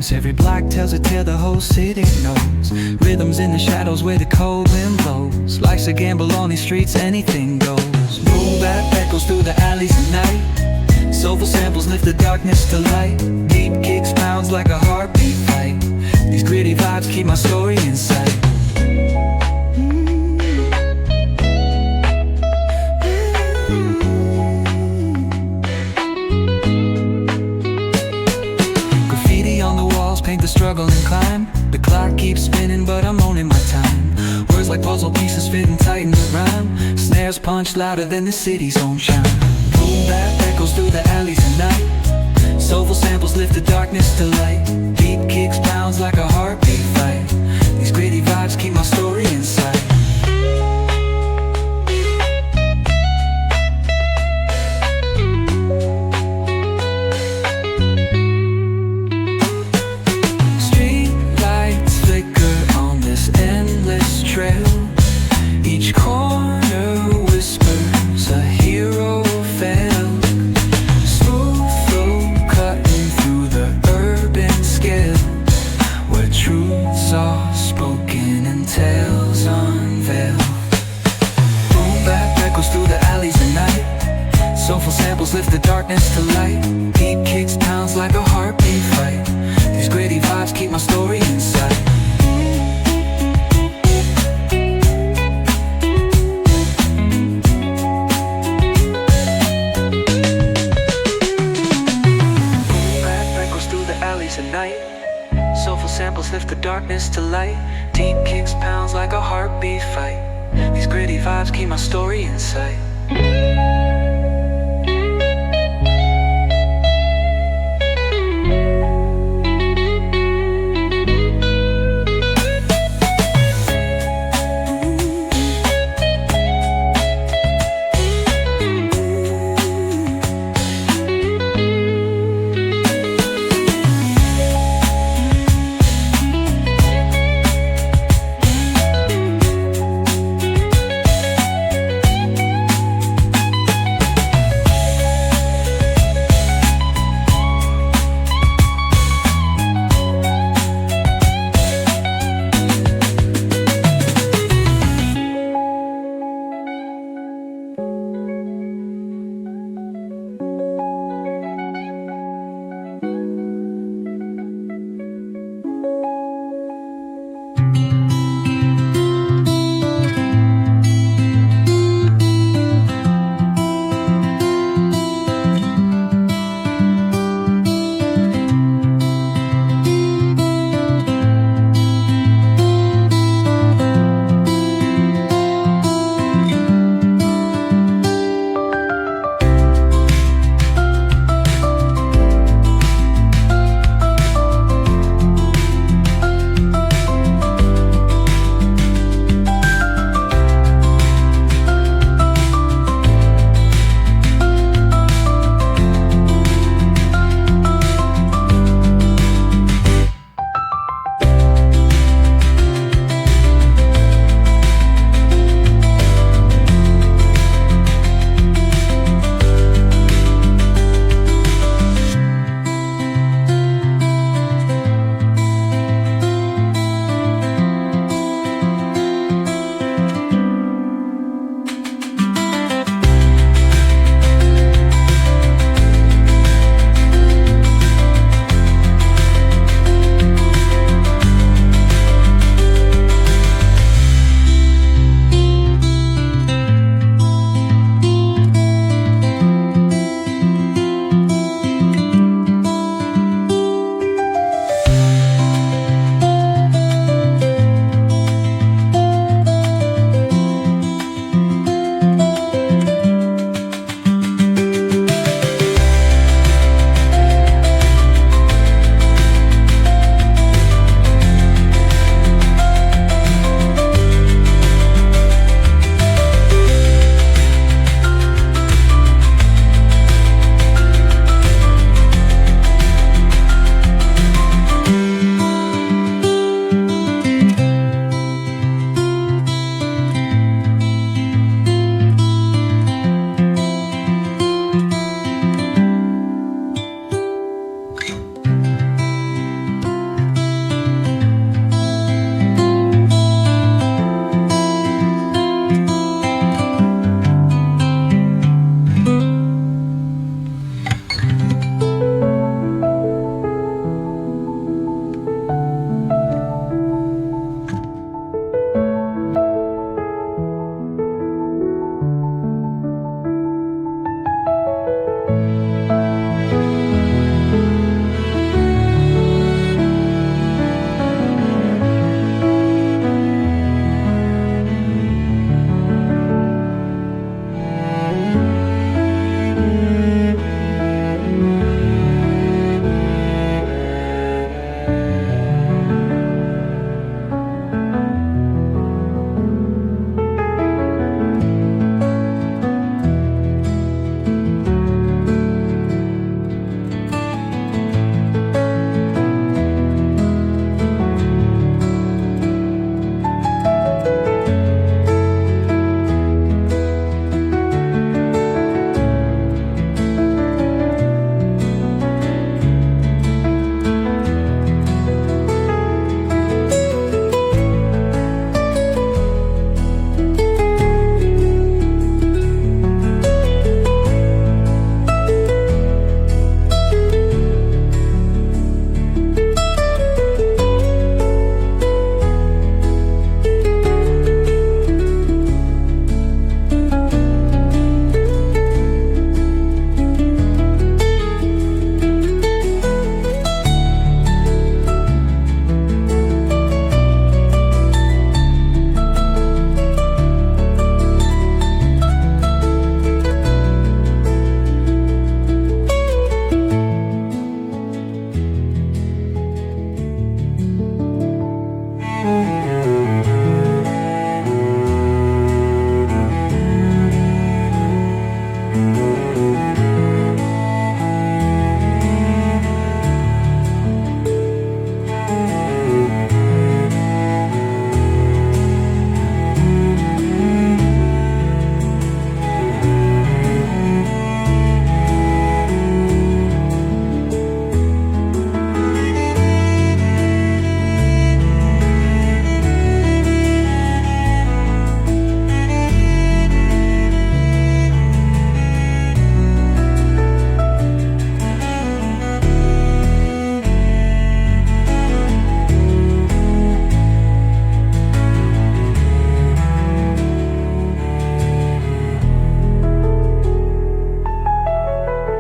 notes. Every block tells a tale the whole city knows. Rhythms in the shadows where the cold wind blows. Life's a gamble on these streets, anything goes. Boom bap echoes through the alleys at night. Soulful samples lift the darkness to light. Deep kicks pounds like a heartbeat fight. These gritty vibes keep my story in sight. Paint the struggle and climb. The clock keeps spinning but I'm owning my time. Words like puzzle pieces fitting tight in the rhyme. Snares punch louder than the city's own chime. Boom bap echoes through the alleys at night. Soulful samples lift the darkness to light. Deep kicks pounds like a heartbeat fight. These gritty vibes keep my story in sight. Each corner whispers a hero fell. Smooth flow cutting through the urban scale, where truths are spoken and tales unveiled. Boom bap echoes through the alleys at night. Soulful samples lift the darkness to light. Deep kicks pounds like a heartbeat fight. These gritty vibes keep my story in sight. At night, soulful samples lift the darkness to light. Deep kicks pounds like a heartbeat fight. These gritty vibes keep my story in sight.